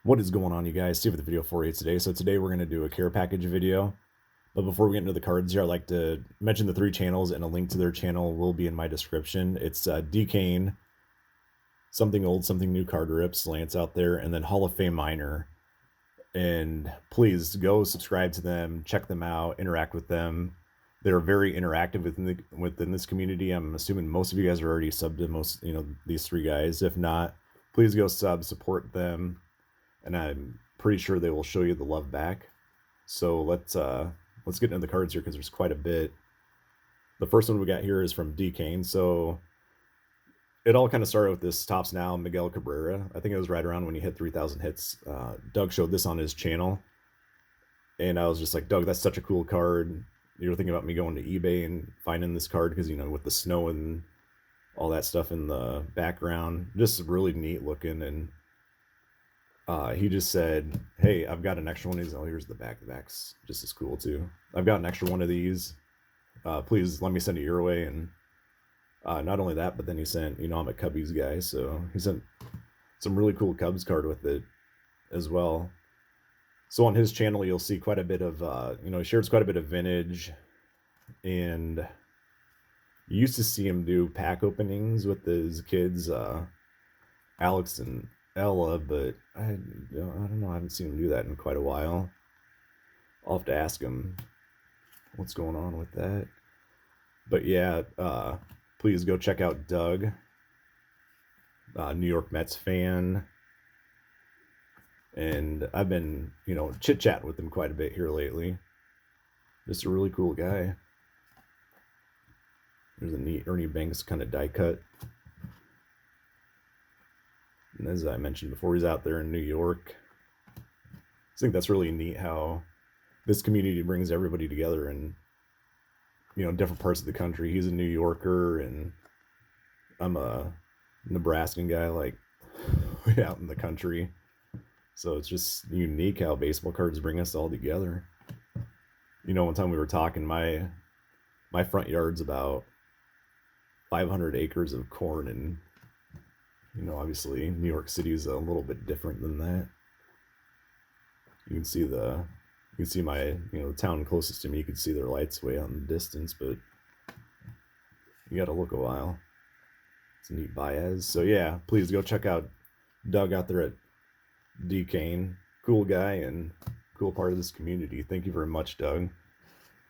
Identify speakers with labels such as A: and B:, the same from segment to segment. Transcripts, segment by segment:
A: What is going on, you guys? Steve with the video for you today. So today we're going to do a care package video. But before we get into the cards here, I'd like to mention the 3 channels, and a link to their channel will be in my description. It's DKahn, Something Old, Something New Card Rips, Lance out there, and then HOF Minor. And please go subscribe to them, check them out, interact with them. They're very interactive within this community. I'm assuming most of you guys are already subbed to these 3 guys. If not, please go support them. And I'm pretty sure they will show you the love back. So let's get into the cards here, because there's quite a bit. The first one we got here is from DKahn. So it all kind of started with this Tops Now Miguel Cabrera. I think it was right around when he hit 3,000 hits. Doug showed this on his channel, and I was just like, Doug, that's such a cool card. You were thinking about me going to eBay and finding this card because, with the snow and all that stuff in the background, just really neat looking. And he just said, hey, I've got an extra one of these. Oh, here's the back. The back's just as cool too. I've got an extra one of these. Please let me send it your way. And not only that, but then he sent, I'm a Cubbies guy, so he sent some really cool Cubs card with it as well. So on his channel, you'll see quite a bit of, he shares quite a bit of vintage, and you used to see him do pack openings with his kids, Alex and Ella, but I don't know. I haven't seen him do that in quite a while. I'll have to ask him what's going on with that. But yeah, please go check out Doug, New York Mets fan. And I've been, chit-chatting with him quite a bit here lately. Just a really cool guy. There's a neat Ernie Banks kind of die cut. And as I mentioned before, he's out there in New York. I think that's really neat how this community brings everybody together in, different parts of the country. He's a New Yorker, and I'm a Nebraskan guy, like, way out in the country. So it's just unique how baseball cards bring us all together. One time we were talking, my front yard's about 500 acres of corn, and obviously New York City is a little bit different than that. You can see my, the town closest to me, you can see their lights way out in the distance, but you gotta look a while. It's a neat Baez. So yeah, please go check out Doug out there at DKahn. Cool guy and cool part of this community. Thank you very much, Doug.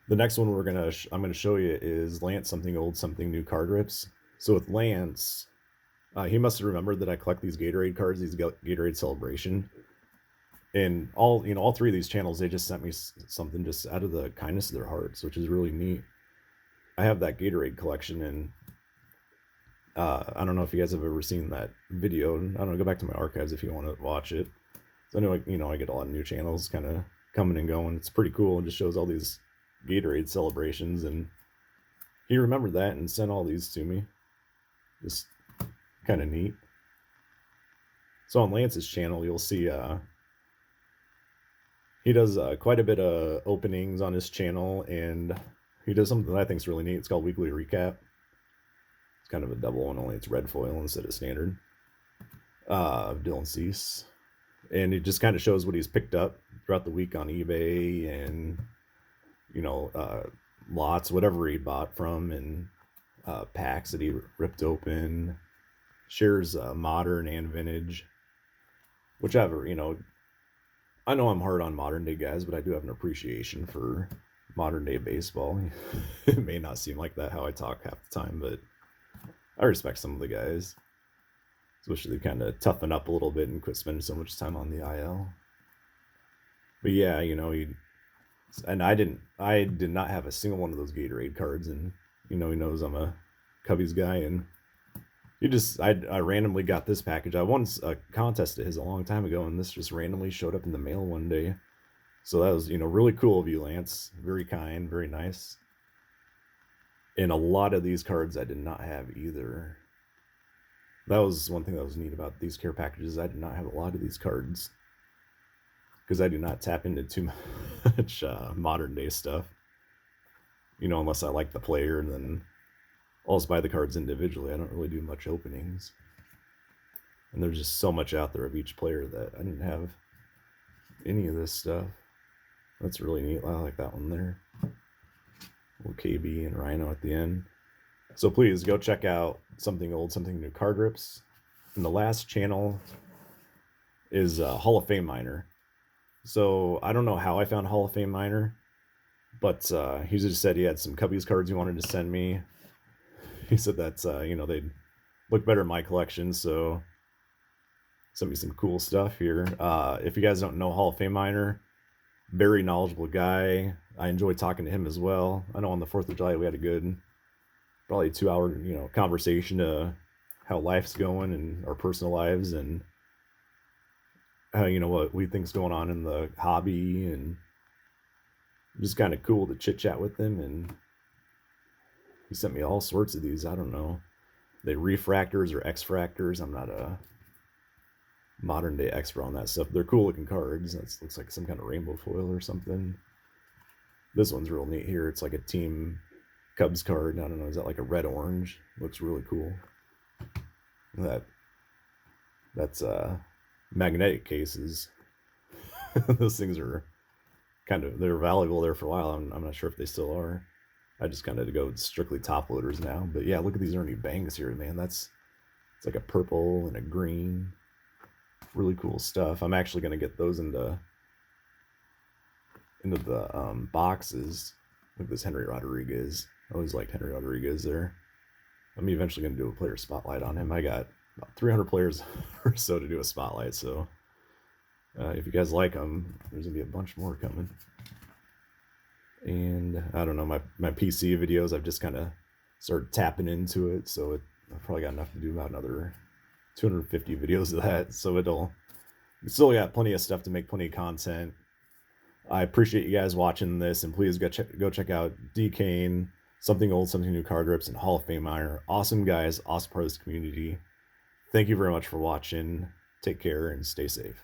A: The next one I'm gonna show you is Lance Something Old, Something New card rips. So with Lance, he must have remembered that I collect these Gatorade cards, these Gatorade Celebration. And all 3 of these channels, they just sent me something just out of the kindness of their hearts, which is really neat. I have that Gatorade collection, and I don't know if you guys have ever seen that video. I don't know, go back to my archives if you want to watch it. So I know, I get a lot of new channels kind of coming and going. It's pretty cool. It just shows all these Gatorade celebrations, and he remembered that and sent all these to me. Just kind of neat. So on Lance's channel, you'll see he does quite a bit of openings on his channel, and he does something that I think is really neat. It's called Weekly Recap. It's kind of a double one, only it's red foil instead of standard. Dylan Cease. And it just kind of shows what he's picked up throughout the week on eBay, and lots, whatever he bought from, and packs that he ripped open. Shares modern and vintage, whichever. I know I'm hard on modern day guys, but I do have an appreciation for modern day baseball. It may not seem like that how I talk half the time, but I respect some of the guys, especially they kind of toughen up a little bit and quit spending so much time on the IL. But yeah, I did not have a single one of those Gatorade cards, and he knows I'm a Cubbies guy, and I randomly got this package. I won a contest at his a long time ago, and this just randomly showed up in the mail one day. So that was, really cool of you, Lance. Very kind, very nice. And a lot of these cards I did not have either. That was one thing that was neat about these care packages. I did not have a lot of these cards, because I do not tap into too much modern day stuff. Unless I like the player, and then I'll just buy the cards individually. I don't really do much openings. And there's just so much out there of each player that I didn't have any of this stuff. That's really neat. I like that one there. Little KB and Rhino at the end. So please go check out Something Old, Something New card rips. And the last channel is Hall of Fame Minor. So I don't know how I found Hall of Fame Minor, but he just said he had some Cubbies cards he wanted to send me. He said that's, you know, they'd look better in my collection, so sent me some cool stuff here. If you guys don't know Hall of Fame Minor, very knowledgeable guy. I enjoyed talking to him as well. I know on the 4th of July we had a good, probably 2-hour, you know, conversation to how life's going and our personal lives and how, you know, what we think's going on in the hobby, and just kind of cool to chit chat with him. And he sent me all sorts of these. I don't know, they refractors or X-fractors. I'm not a modern day expert on that stuff. They're cool looking cards. That looks like some kind of rainbow foil or something. This one's real neat here. It's like a Team Cubs card. I don't know, is that like a red orange? Looks really cool. That's magnetic cases. Those things are they're valuable there for a while. I'm not sure if they still are. I just kind of go strictly top loaders now. But yeah, look at these Ernie Banks here, man. It's like a purple and a green. Really cool stuff. I'm actually gonna get those into the boxes. Look at this Henry Rodriguez. I always liked Henry Rodriguez there. I'm eventually gonna do a player spotlight on him. I got about 300 players or so to do a spotlight, so if you guys like them, there's gonna be a bunch more coming. And I don't know, my PC videos, I've just kind of started tapping into it, so I've probably got enough to do about another 250 videos of that. So we still got plenty of stuff to make, plenty of content. I appreciate you guys watching this, and please go check out DKahn, Something Old, Something New card rips, and Hall of Fame Minor. Awesome guys, awesome part of this community. Thank you very much for watching. Take care and stay safe.